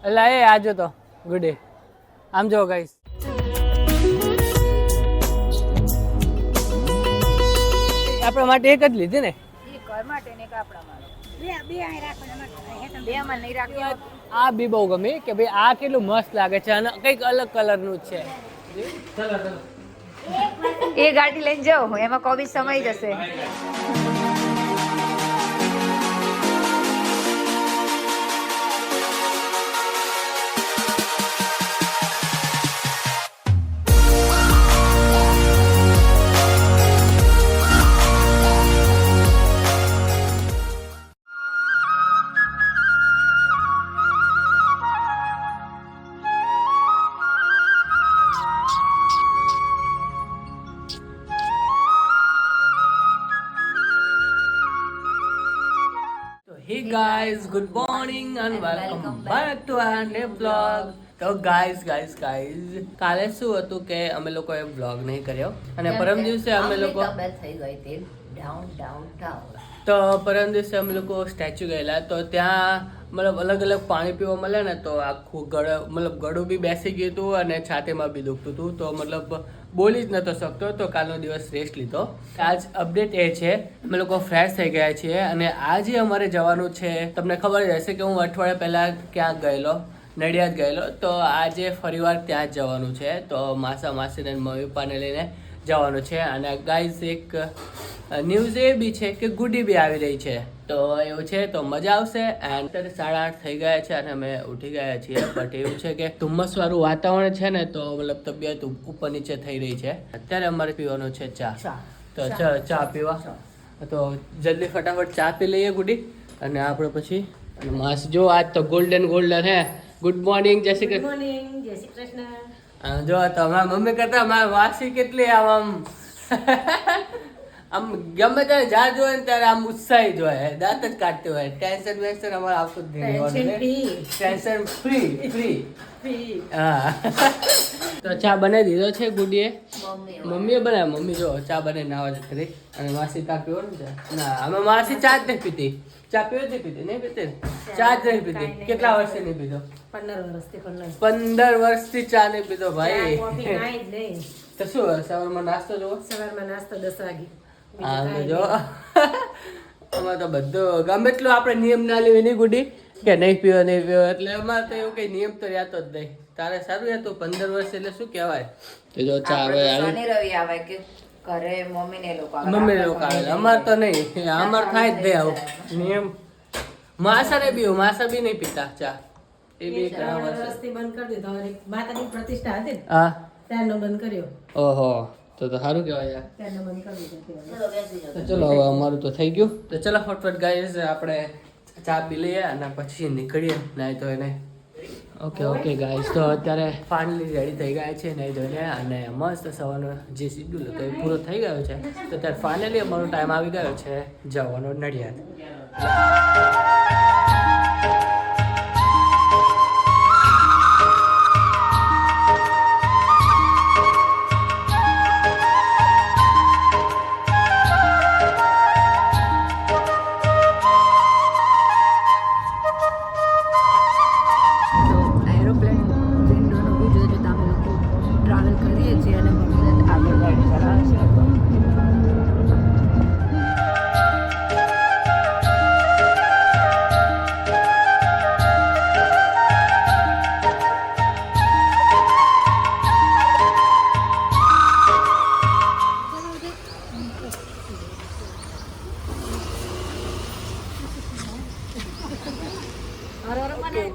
અલા એ આજો તો ગુડ ડે આમ જો ગાઈસ આપણા માટે એક જ લીધી ને ઘર માટે ને એક આપણા માટે બે અહીં રાખવાના બે માં નહીં રાખી આ બી બહુ ગમે કે ભાઈ આ કેટલું મસ્ત લાગે છે અને કંઈક અલગ કલરનું જ છે ચલો ચલો એ ગાડી લઈને જાઓ એમાં કોબી સમય જશે Hey guys, good morning and welcome back to our new vlog. તો ગાઈઝ કાલે શું હતું કે અમે લોકોએ વ્લોગ નહીં કર્યો અને પરમ દિવસે અમે લોકો થઈ ગઈ તે ડાઉન ડાઉન ડાઉન તો પરમ દિવસે અમે લોકો સ્ટેચ્યુ ગયેલા તો ત્યાં મતલબ અલગ અલગ પાણી પીવા મળે ને તો આખું ગળું બી બેસી ગયું હતું અને છાતીમાં બી દુખતું હતું તો મતલબ બોલી જ નતો શકતો તો કાલનો દિવસ રેસ્ટ લીધો આજ અપડેટ એ છે અમે લોકો ફ્રેશ થઈ ગયા છીએ અને આજે અમારે જવાનું છે તમને ખબર જ હશે કે હું અઠવાડિયા પહેલાં ક્યાંક ગયેલો નડિયાદ ગયેલો તો આજે ફરીવાર ત્યાં જ જવાનું છે તો માસા માસીને મમ્મી પપ્પાને લઈને જવાનું છે અને ગાઈઝ એક ન્યૂઝ એ બી છે કે ગુડી બી આવી રહી છે તો એવું છે તો મજા આવશે એન્ડ અત્યારે 8:30 થઈ ગયા છે અને અમે ઉઠી ગયા છીએ બટ એવું છે કે ધુમ્મસવાળું વાતાવરણ છે ને તો મતલબ તબિયત ઉપર નીચે થઈ રહી છે અત્યારે અમારે પીવાનું છે ચા તો ચા પીવા તો જલ્દી ફટાફટ ચા પી લઈએ ગુડી અને આપણે પછી અને માસ જો આજ તો ગોલ્ડન હે ગુડ મોર્નિંગ જય શ્રી કૃષ્ણ જો તમારા મમ્મી કરતા મારા વાસી કેટલી આમ ગમે ત્યારે જ્યાં જોયે ને ત્યારે આમ ઉત્સાહી જ હોય દાંત જ કાઢતી હોય ટેન્શન વેન્શન અમારે આવતું જ નહીં ટેન્શન ફ્રી હા તો ચા બનાવી દીધો છે ગુડીએ મમ્મીએ બનાવ્યો મમ્મી જો ચા બનાવી નાવા જ કરી અને માસી ચા પીવો ને ના અમે માસી ચા જ નહીં પીતી ચા પીવો જ પીતી નહીં પીતી ચા જ નહીં પીતી કેટલા વર્ષથી નહીં પીધો 15 વર્ષથી ચા નહીં પીધો ભાઈ તો શું સવારમાં નાસ્તો જોવો 10 વાગે હા જો અમારે તો બધું ગમે એટલું આપણે નિયમ ના લેવી નહીં ગુડી કે નહીં પીવો એટલે અમારે તો એવું કઈ નિયમ તો રહેતો જ નહીં તારે સારું રહેતું 15 વર્ષ એટલે શું કહેવાય તો જો ચા આવે આવે કે ઘરે મમ્મી લોકો આવે અમારે તો નહીં અમારે થાય જ નહીં આવું નિયમ માસા બી નહીં પીતા ચા એ બી ઘણા વર્ષથી બંધ કરી દીધો માતાની પ્રતિષ્ઠા હતી હા ત્યારનો બંધ કર્યો ઓહો તો સારું કહેવાય તો ચલો હવે અમારું તો થઈ ગયું તો ચલો ફટફટ ગાઈઝ આપણે ચા પી લઈએ અને પછી નીકળીએ નાઈ તો એને ઓકે ગાઈઝ તો અત્યારે ફાઇનલી રેડી થઈ ગયા છે નહીં ધોઈને અને મસ્ત સવારનો જે શેડ્યુલ હતો એ પૂરો થઈ ગયો છે તો ત્યારે ફાઇનલી અમારો ટાઈમ આવી ગયો છે જવાનો નડિયાદ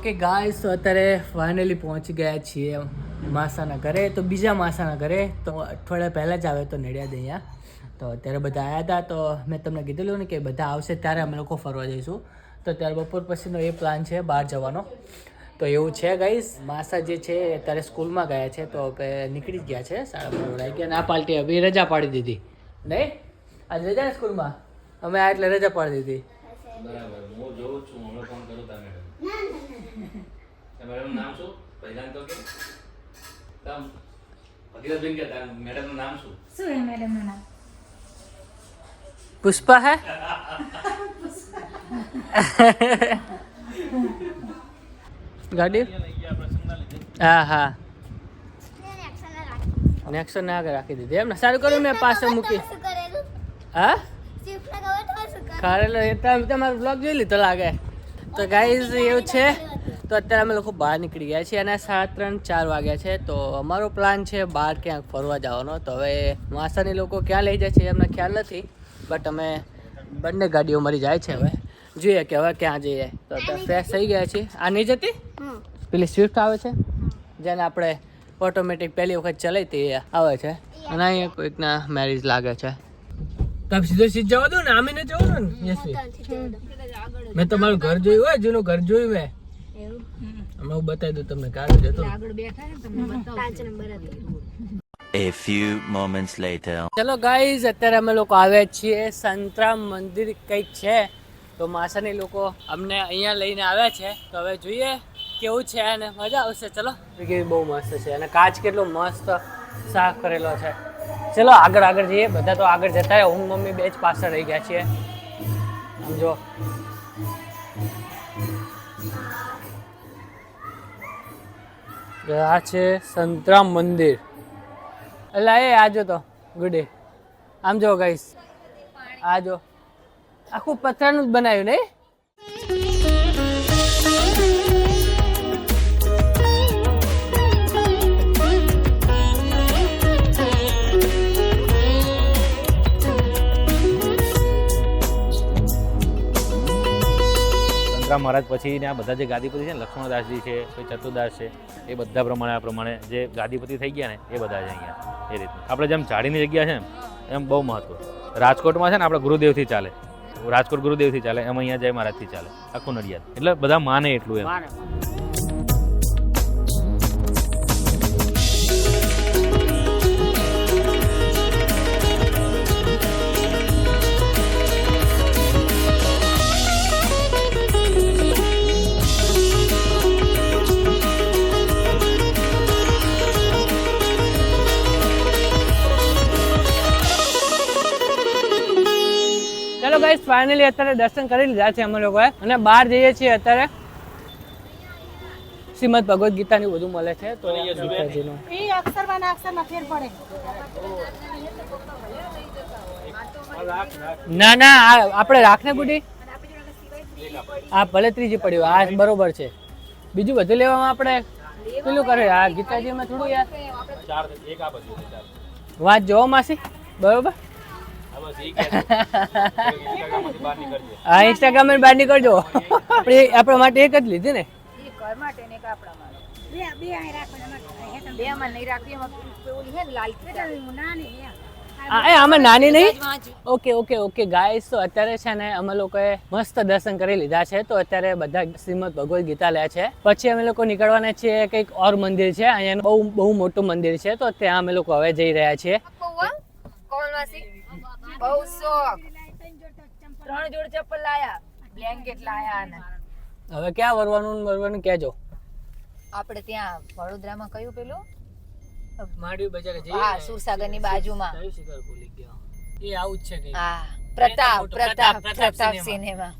ઓકે ગાઈસ તો અત્યારે ફાઇનલી પહોંચી ગયા છીએ માસાના ઘરે તો બીજા માસાના ઘરે તો અઠવાડિયા પહેલાં જ આવે તો નડિયાદ અહીંયા તો અત્યારે બધા આવ્યા હતા તો મેં તમને કીધેલું ને કે બધા આવશે ત્યારે અમે લોકો ફરવા જઈશું તો ત્યારે બપોર પછીનો એ પ્લાન છે બહાર જવાનો તો એવું છે ગાઈસ માસા જે છે અત્યારે સ્કૂલમાં ગયા છે તો હવે નીકળી ગયા છે 9:30 વાગ્યા અને આ પાર્ટી હવે રજા પાડી દીધી નહીં આજ રજા ને સ્કૂલમાં અમે આ એટલે રજા પાડી દીધી બરાબર હું જોઉં છું હું ફોન કરું તમને મેડમ નામ શું પહેલા તો કે તમ ભગીરથબેન કે મેડમ નું નામ શું હે મેડમ નું નામ पुष्पा है ગાડી હા હા નેક્સો ને આગળ રાખી દીધી એમ ને સારું કર્યું મેં પાછળ મૂકી હા ખારેલો એ તમારો બ્લોગ જોઈ લીધો લાગે તો ગાઈઝ એવું છે તો અત્યારે અમે લોકો બહાર નીકળી ગયા છીએ અને 3:30-4 વાગ્યા છે તો અમારો પ્લાન છે બહાર ક્યાંક ફરવા જવાનો તો હવે માસાની લોકો ક્યાં લઈ જાય છે એમને ખ્યાલ નથી બટ અમે બંને ગાડીઓ મળી જાય છે હવે જોઈએ કે હવે ક્યાં જઈએ તો અત્યારે ફ્રેશ થઈ ગયા છીએ આ નહીં જતી પેલી સ્વિફ્ટ આવે છે જેને આપણે ઓટોમેટિક પહેલી વખત ચલાવી આવે છે અને અહીંયા કોઈકના મેરેજ લાગે છે તમે સીધો જવા દો ને આમીને જવું ને યશવી મેં તમારું ઘર જોયું હોય જૂનું ઘર જોયું મેં હમણાં બતાવી દઉં તમને કાલે જતો A few moments later. ચલો ગાઈઝ અત્યારે અમે લોકો આવ્યા છીએ સંતરામ મંદિર કંઈક છે તો માસાની લોકો અમને અહીંયા લઈને આવ્યા છે તો હવે જોઈએ કેવું છે અને મજા આવશે ચલો બહુ મસ્ત છે અને કાચ કેટલો મસ્ત સાફ કરેલો છે ચલો આગળ જઈએ બધા તો આગળ જતા રહે હું મમ્મી બે જ પાછળ રહી ગયા છીએ આમ જો આ છે સંતરામ મંદિર એટલે એ આજો તો ગુડ ડે આમ જો ગાઈસ આજો આખું પથરાનું જ બનાવ્યું નહીં મહારાજ પછી ને આ બધા જે ગાદીપતિ છે ને લક્ષ્મણદાસજી છે કોઈ ચતુર્દાસ છે એ બધા પ્રમાણે જે ગાદીપતિ થઈ ગયા ને એ બધા છે અહીંયા એ રીતનું આપણે જેમ ઝાડીની જગ્યા છે ને એમ બહુ મહત્વ રાજકોટમાં છે ને આપણે ગુરુદેવથી ચાલે રાજકોટ ગુરુદેવથી ચાલે એમ અહીંયા જય મહારાજથી ચાલે આખું નડિયાદ એટલે બધા માને એટલું એમ ચલો ગાઈસ ફાઇનલી અત્યારે દર્શન કરી લીધા છે અમે લોકોએ અને બહાર જઈએ છીએ અત્યારે શ્રીમદ ભગવદ ગીતાની બધું મળે છે તો ગીતાજીનું એ અક્ષરમાં ફેર પડે ના ના આપણે રાખને ગુડી હા ભલે ત્રીજી પડ્યું આ બરોબર છે બીજું બધું લેવામાં આપણે પેલું કરે આ ગીતાજીમાં થોડું યાર વાત જોવો માસી બરોબર હા ઇન્સ્ટાગ્રામ માં બહાર નીકળજો આપણા માટે એક જ લીધી ને ઘર માટે ને આપણા માટે બે અહીં રાખવાના બે માં નહીં રાખવી એમાં ઓલી હે લાલ નાની આમાં નાની નહીં ઓકે ગાઈસ તો અત્યારે છે ને અમે લોકોએ મસ્ત દર્શન કરી લીધા છે તો અત્યારે બધા શ્રીમદ ભગવદ ગીતા લે છે પછી અમે લોકો નીકળવાના છીએ કંઈક ઓર મંદિર છે અહીંયા બહુ મોટું મંદિર છે તો ત્યાં અમે લોકો હવે જઈ રહ્યા છીએ બહુ શોખ 3 જોડ ચપ્પલ લાયા બ્લેન્કેટ લાયા અને હવે ક્યાં વરવાનું કહેજો આપણે ત્યાં વડોદરામાં કયું પેલું માંડવી બજારે જઈએ હા સુરસાગરની બાજુમાં ભૂલી ગયો એ આવું જ છે કે હા પ્રતાપ સિનેમા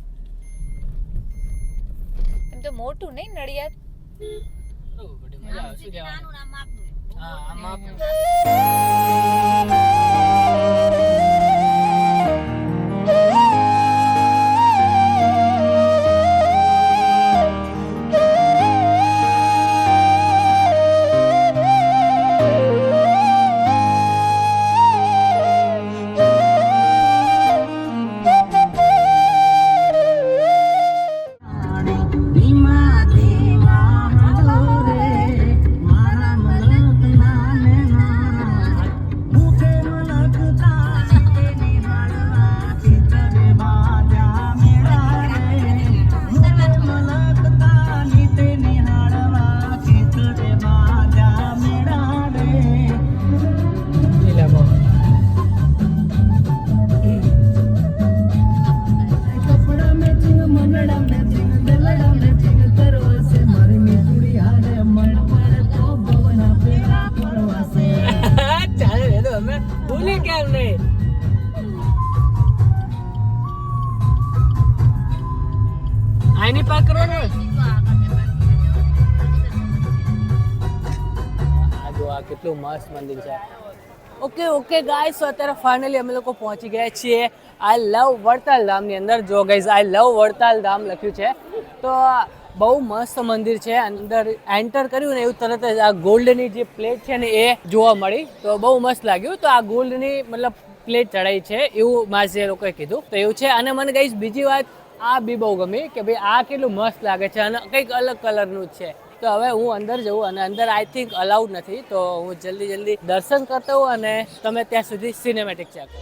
એમ તો મોટું નહીં નડિયાદ મજા આવે શું કહેવાનું હા આમાં આઈની પાક કરો ને આ કેટલું મસ્ત મંદિર છે. ઓકે ગાઈસ, તો અત્યારે ફાઇનલી અમે લોકો પહોંચી ગયા છીએ આઈ લવ વડતાલ ધામની અંદર. જો ગાઈસ આઈ લવ વડતાલ ધામ લખ્યું છે, તો બહુ મસ્ત મંદિર છે. અંદર એન્ટર કર્યું ને એવું તરત જ આ ગોલ્ડની જે પ્લેટ છે ને એ જોવા મળી, તો બહુ મસ્ત લાગ્યું. તો આ ગોલ્ડની મતલબ પ્લેટ ચડાઈ છે એવું મારા લોકોએ કીધું, તો એવું છે. અને મને ગાઈસ બીજી વાત આ બી બહુ ગમી કે ભાઈ આ કેટલું મસ્ત લાગે છે અને કંઈક અલગ કલરનું જ છે. તો હવે હું અંદર જઉં અને અંદર આઈ થિંક અલાઉડ નથી, તો હું જલ્દી દર્શન કરતો હોઉં અને તમે ત્યાં સુધી સિનેમેટિક ચેક કરો.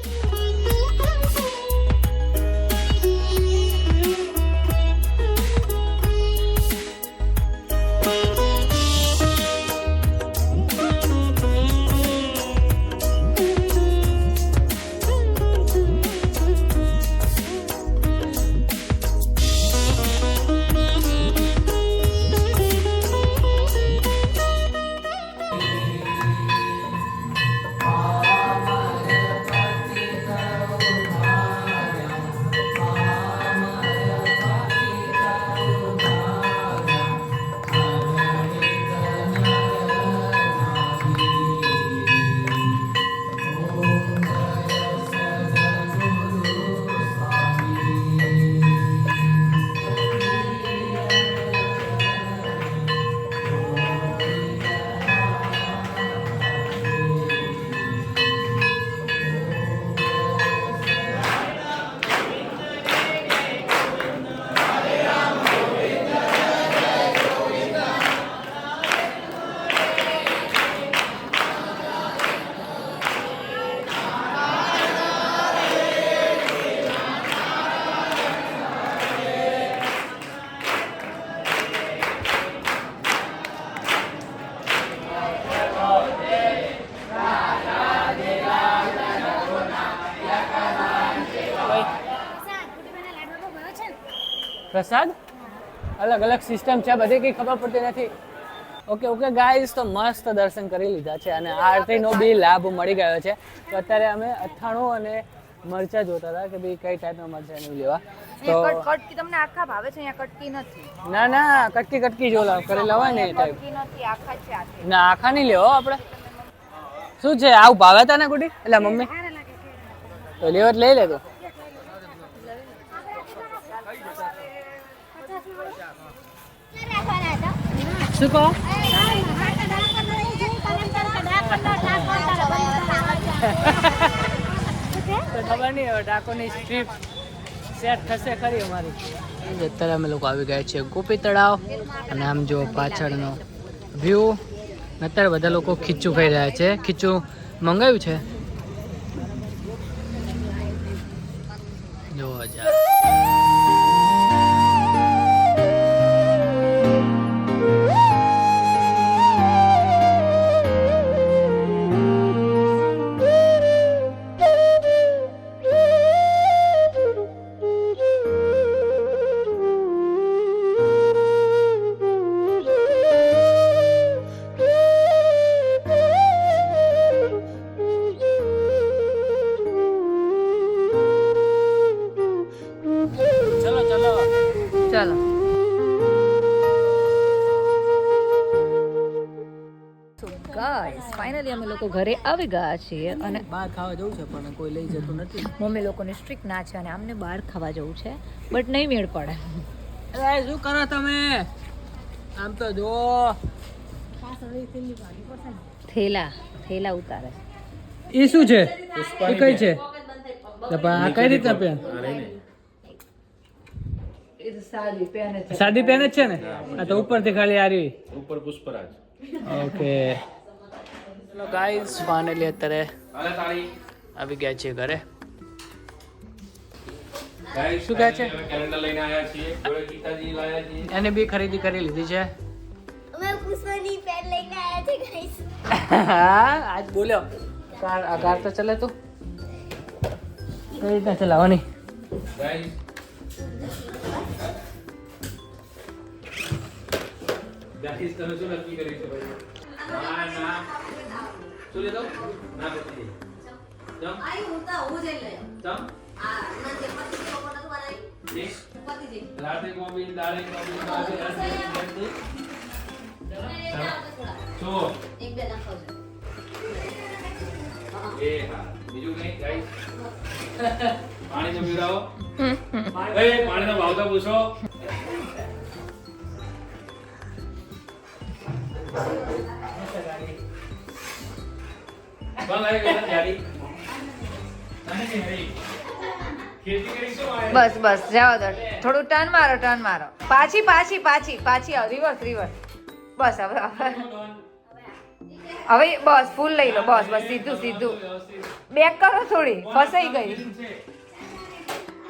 પ્રસાદ અલગ અલગ સિસ્ટમ છે, બધી કંઈ ખબર પડતી નથી. ઓકે ગાઈઝ, તો મસ્ત દર્શન કરી લીધા છે અને આરતીનો બી લાભ મળી ગયો છે. તો અત્યારે અમે અથાણું અને મરચા જોતા હતા કે ભાઈ કઈ ટાઈપના મરચા નહીં લેવા. તો કટકી તમને આખા ભાવે છે? અહીંયા કટકી નથી. ના કટકી જો કરેલા હોય ને એ ટાઈપ. કટકી નથી, આખા છે આખે. ના આખા નહીં લેવો આપણે. શું છે આવું ભાવે તા ને ગુડી? એટલે મમ્મી તો લેવો લઈ લે તો. શું કહો? તો ખબર નહીં હવે ડાકોરની સ્ટ્રીપ સેટ થશે ખરી અમારી. અત્યારે અમે લોકો આવી ગયા છીએ ગોપી તળાવ અને આમ જો પાછળનો વ્યૂ. અત્યારે બધા લોકો ખીચું ખાઈ રહ્યા છે. ખીચું મંગાવ્યું છે, જોવા જા. ચાલો ગાઈસ, ફાઇનલી અમે લોકો ઘરે આવી ગયા છીએ અને બહાર ખાવા જવું છે પણ કોઈ લઈ જતું નથી. મમ્મી લોકોની સ્ટ્રિક્ટ ના છે અને આમને બહાર ખાવા જવું છે, બટ નહીં મેળ પડે. અરે શું કરો તમે? આમ તો જો થેલા ઉતારે. એ શું છે? એ કઈ છે? પણ આ કઈ રીતના પેન? સાદી પેન જ છે ને? આ તો ઉપરથી ખાલી આ રહી ઉપર પુષ્પરાજ. ઓકે ચલો ગાઈસ, ફાઇનલી અત્યારે આવી ગયા છીએ ઘરે. શું કહે છે? કેલેન્ડર લઈને આવ્યા છીએ, જોડે ગીતાજી લાવ્યા છીએ. એને બી ખરીદી કરી લીધી છે. અમે પુષ્પની પેન લઈને આવ્યા છે ગાઈસ. આજ બોલ્યો આ કાર તો ચલે તું કઈ રીતના ચલાવવાની? ગાઈસ તમે શું નક્કી કર્યું છે ભાઈ? ના શું લેતો? ના પછી જમ આઈ હોતા હો જઈ લે જમ આ ના જે પછી તો કોણ તો બનાવી જી પછી જી લાડે કોબી દાળે કોબી બાજે રસ શું એક બે નાખો છો એ હા બીજું કઈ ગાઈસ પાણી તો પીવડાવો પાણીનો ભાવ તો પૂછો બસ બસ જાઓ તો થોડું ટર્ન મારો પાછી રિવર્સ બસ હવે બસ ફૂલ લઈ લો બસ સીધું બેક કરો થોડી ફસાઈ ગઈ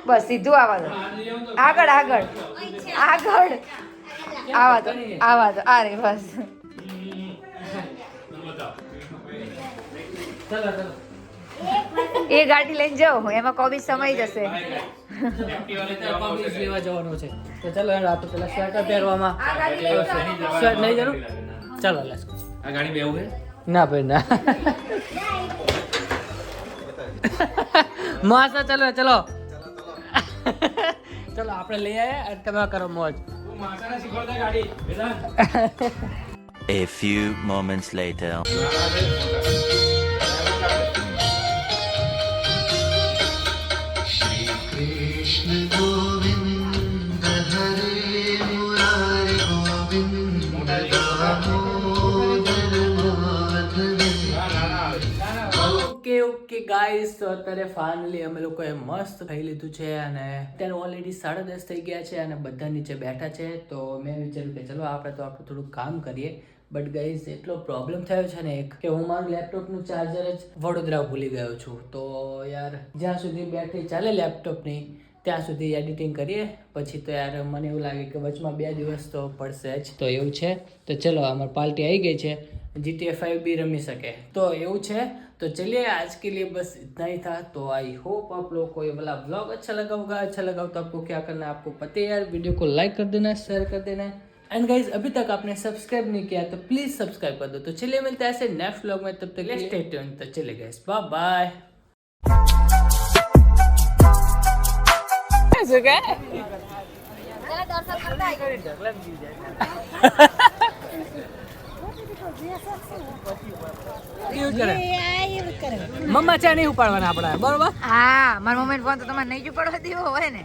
બસ સીધું આવા દો આગળ આવા દો અરે બસ એ ગાડી લઈને જાઓ એમાં કોબી સમય જશે લેવા જવાનું છે તો ચલો રાતો પેલા સ્વેટર પહેરવામાં સ્વેટ નહીં જરૂર ચાલો લેટ્સ ગો આ ગાડી બેવું છે ના ભાઈ ના માસા ચલો ચલો ચલો આપણે લઈ આયા અને તમે કરો મોજ તું માતાને શીખવાડતા ગાડી Vedant A few moments later. Okay guys તો અત્યારે ફાઇનલી અમે લોકોએ મસ્ત ખાઈ લીધું છે અને અત્યારે ઓલરેડી 10:30 થઈ ગયા છે અને બધા નીચે બેઠા છે તો મેં વિચાર્યું કે ચલો આપણે થોડું કામ કરીએ બટ ગાઈસ એટલો પ્રોબ્લેમ થયો છે ને એક કે હું મારું લેપટોપનું ચાર્જર જ વડોદરા ભૂલી ગયો છું તો યાર જ્યાં સુધી બેટરી ચાલે લેપટોપની ત્યાં સુધી એડિટિંગ કરીએ પછી તો યાર મને એવું લાગે કે વચમાં 2 દિવસ તો પડશે જ તો એવું છે તો ચલો અમારી પાર્ટી આવી ગઈ છે GTA 5 भी रमी सके तो એવું છે तो चलिए आज के लिए बस इतना ही था तो आई होप आप लोगों को ये वाला व्लॉग अच्छा लगा होगा तो आपको क्या करना है आपको पता है यार वीडियो को लाइक कर देना शेयर कर देना एंड गाइज अभी तक आपने सब्सक्राइब नहीं किया तो प्लीज सब्सक्राइब कर दो तो चलिए मिलते हैं ऐसे नेक्स्ट व्लॉग में तब तक स्टे ट्यून्ड तो चलिए गाइस बाय बाय મમ્મા ચા નહીં ઉપાડવાના આપણા બરોબર હા મારા મમ્મી ફોન તો તમારે નહીં જ પડવા દેવો હોય ને